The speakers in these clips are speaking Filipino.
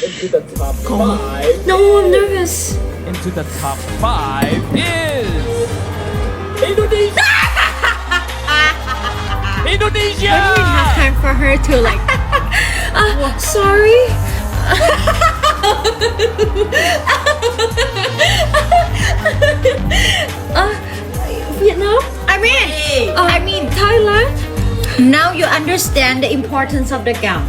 Into the top five. No, I'm nervous. Into the top 5 is Indonesia. Indonesia! I don't even have time for her to like. Sorry. Vietnam? I mean, Thailand? now you understand the importance of the gum.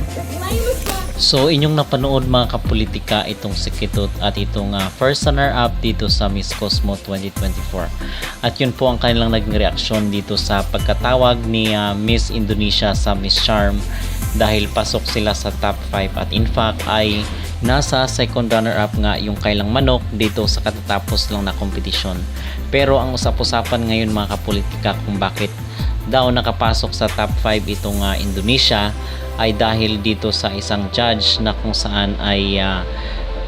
So inyong napanood mga kapolitika itong si Kitut at itong first runner-up dito sa Miss Cosmo 2024. At yun po ang kanilang naging reaksyon dito sa pagkatawag ni Miss Indonesia sa Miss Charm dahil pasok sila sa top 5 at in fact ay nasa second runner-up nga yung Kailang Manok dito sa katatapos lang na kompetisyon. Pero ang usap-usapan ngayon mga kapolitika kung bakit daw nakapasok sa top 5 itong Indonesia ay dahil dito sa isang judge na kung saan ay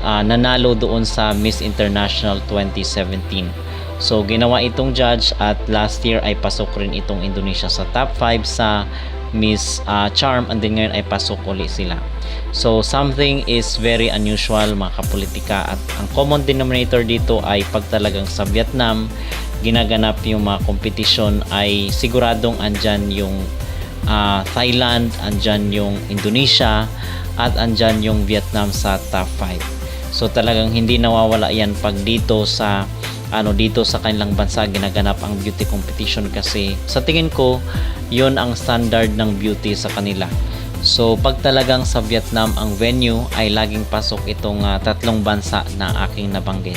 nanalo doon sa Miss International 2017. So ginawa itong judge at last year ay pasok rin itong Indonesia sa top 5 sa Miss Charm and then ngayon ay pasok ulit sila. So something is very unusual mga kapolitika at ang common denominator dito ay pag talagang sa Vietnam ginaganap yung mga kompetisyon ay siguradong andyan yung Thailand, andyan yung Indonesia at andyan yung Vietnam sa top 5. So talagang hindi nawawala yan pag dito sa dito sa kanilang bansa ginaganap ang beauty competition kasi sa tingin ko yun ang standard ng beauty sa kanila. So pag talagang sa Vietnam ang venue ay laging pasok itong tatlong bansa na aking nabanggit.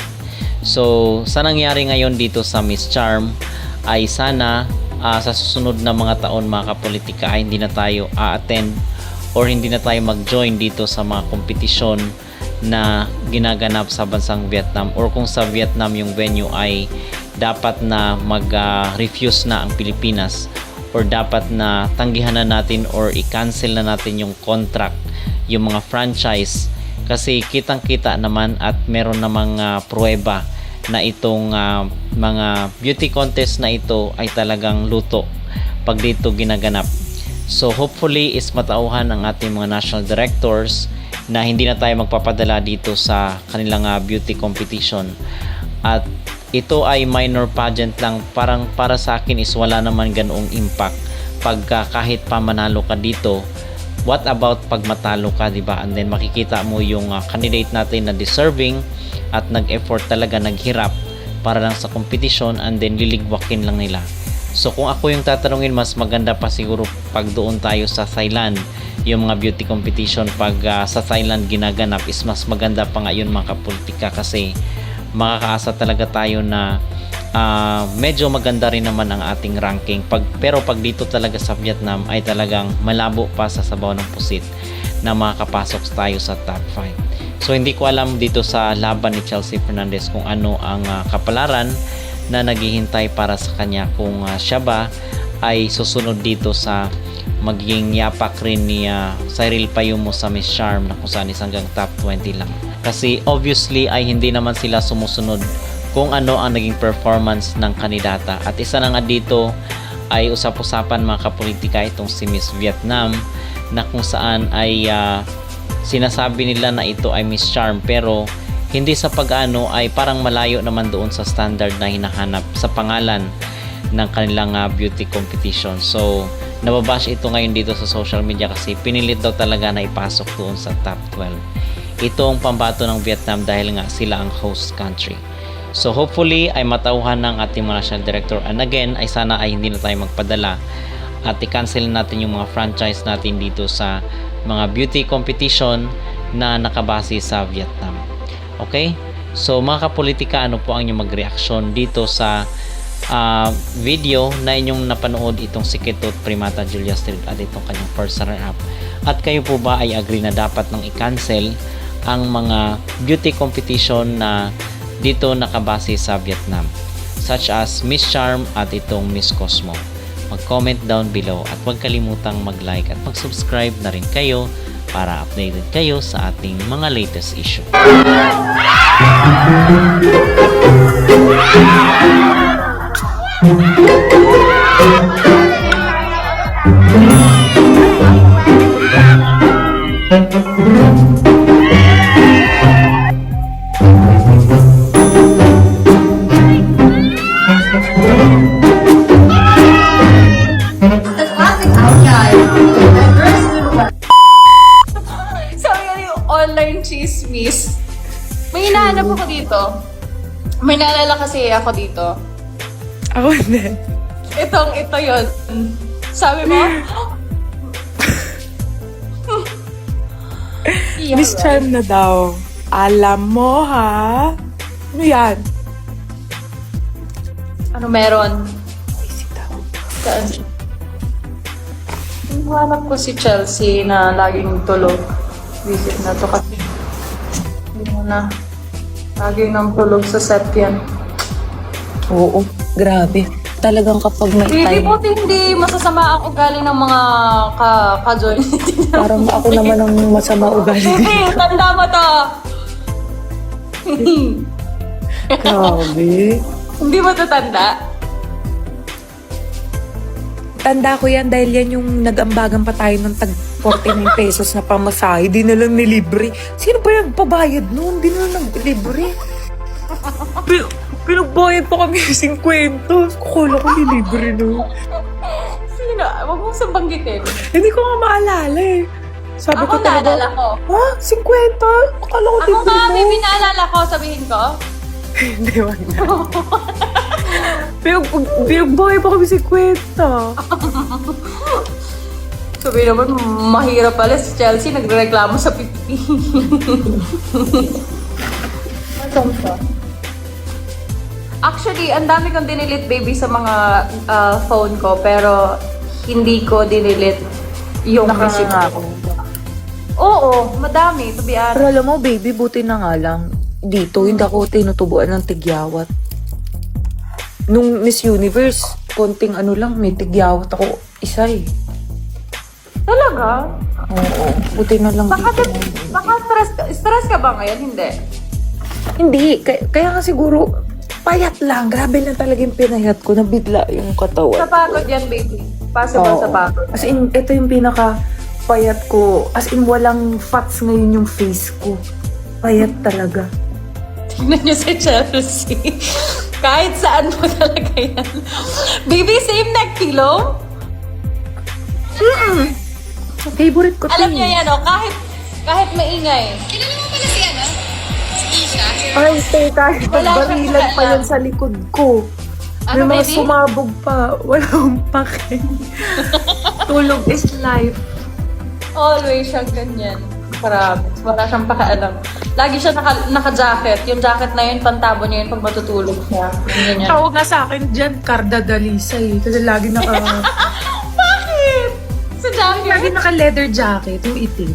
So sa nangyari ngayon dito sa Miss Charm ay sana sa susunod na mga taon mga kapolitika ay hindi na tayo a-attend or hindi na tayo mag-join dito sa mga kompetisyon na ginaganap sa bansang Vietnam or kung sa Vietnam yung venue ay dapat na mag-refuse na ang Pilipinas or dapat na tanggihan na natin or i-cancel na natin yung contract, yung mga franchise kasi kitang-kita naman at meron namang pruweba na itong mga beauty contest na ito ay talagang luto pag dito ginaganap. So hopefully is matauhan ang ating mga national directors na hindi na tayo magpapadala dito sa kanilang beauty competition at ito ay minor pageant lang, parang para sa akin is wala naman ganoong impact pagka kahit pa manalo ka dito. What about pag matalo ka, diba? And then makikita mo yung candidate natin na deserving at nag-effort talaga, naghirap para lang sa competition and then liligwakin lang nila. So kung ako yung tatanungin, mas maganda pa siguro pag doon tayo sa Thailand, yung mga beauty competition pag sa Thailand ginaganap is mas maganda pa nga yun mga kapolitika kasi makakaasa talaga tayo na medyo maganda rin naman ang ating ranking pero pag dito talaga sa Vietnam ay talagang malabo pa sa sabaw ng pusit na makakapasok tayo sa top 5. So hindi ko alam dito sa laban ni Chelsea Fernandez kung ano ang kapalaran na naghihintay para sa kanya kung siya ba ay susunod dito sa magiging yapak rin ni Cyril Payumo sa Miss Charm na kung saan hanggang top 20 lang. Kasi obviously ay hindi naman sila sumusunod kung ano ang naging performance ng kandidata. At isa na nga dito ay usap-usapan mga kapolitika itong si Miss Vietnam na kung saan ay sinasabi nila na ito ay Miss Charm pero hindi sa pag-ano ay parang malayo naman doon sa standard na hinahanap sa pangalan ng kanilang beauty competition. So nababash ito ngayon dito sa social media kasi pinilit daw talaga na ipasok doon sa top 12. Ito ang pambato ng Vietnam dahil nga sila ang host country. So hopefully ay matauhan ng ating mga national director and again ay sana ay hindi na tayo magpadala at i-cancel natin yung mga franchise natin dito sa mga beauty competition na nakabase sa Vietnam. Okay? So mga kapolitika, ano po ang inyong mag-reaction dito sa video na inyong napanood itong si Kitut Primata Julia Street at itong kanyang first runner-up? At kayo po ba ay agree na dapat nang i-cancel ang mga beauty competition na dito nakabase sa Vietnam such as Miss Charm at itong Miss Cosmo? Mag-comment down below at huwag kalimutang mag-like at mag-subscribe na rin kayo para updated kayo sa ating mga latest issue. online chismis. May hinahanap ako dito. May naalala kasi ako dito. Ako din. Ito yun. Sabi mo? Yeah, Miss Charm na daw. Alam mo, ha? Ano yan? Ano meron? Easy daw. Saan? Hanap ko si Chelsea na laging tulog. Visit na to kasi. Hindi mo na. Laging nang tulog sa set yan. Oo, grabe. Talagang kapag may Hindi time, po hindi masasama ang ugali ng mga ka-join. parang ako naman ang masama ugali. Hindi, tanda mo to. Grabe. Hindi mo to tanda. Tanda ko yan dahil yan yung nag-ambagan pa tayo ng tag 49 pesos na pamasahe. Di na lang nilibre. Sino ba nagpabayad noon? Di na lang nilibre. Pinagbayad pa kami ng 50. Kukula ko nilibre no. Sino? Huwag mong sabanggitin. Hindi ko nga maalala eh. Sabi Ako ko talaga, naalala ko. ha? 50? Akala ko Ako libre nga, mo. may pinaalala ko, sabihin ko. Hindi, wag na. Pinagbayad pa kami 50. Sabihin naman, mahirap pala si Chelsea, nagreklamo sa pipi. Actually, ang dami kong dinilit baby sa mga phone ko, pero hindi ko dinilit yung message ko. Oo, madami, to be honest. Pero alam mo, baby, buti na nga lang. Dito, hindi ako tinutubuan ng tigyawat. Nung Miss Universe, konting ano lang, may tigyawat ako isa eh. Talaga? Oo, buti na lang Baka, dito. baka stress ka ba ngayon? Hindi. Hindi, kaya nga siguro, payat lang. Grabe lang talaga yung pinayat ko, nabigla yung katawan. Sa pagod yan, baby. Possible sa pagod. As in, ito yung pinaka payat ko. As in, walang fats ngayon yung face ko. Payat talaga. Tingnan niyo si Chelsea. Kahit saan mo talaga yan. Baby, same neck pillow? Favorite ko Alam to niyo eh. yan, oh, kahit maingay. Ay, teka, Wala nagbarilan siyang pa yan sa likod ko. Ano, May mga baby? sumabog pa. Wala akong pake. Tulog is life. Always siyang ganyan. Promise. Wala siyang pakaalam. Lagi siya naka-jacket. Yung jacket na yun, pantabo niya yun pag matutulog siya. Ganyan. Tawag nga sa akin dyan, Carda Dalisa eh. Kasi lagi Bakit? Sa jacket? lagi naka leather jacket, yung itim.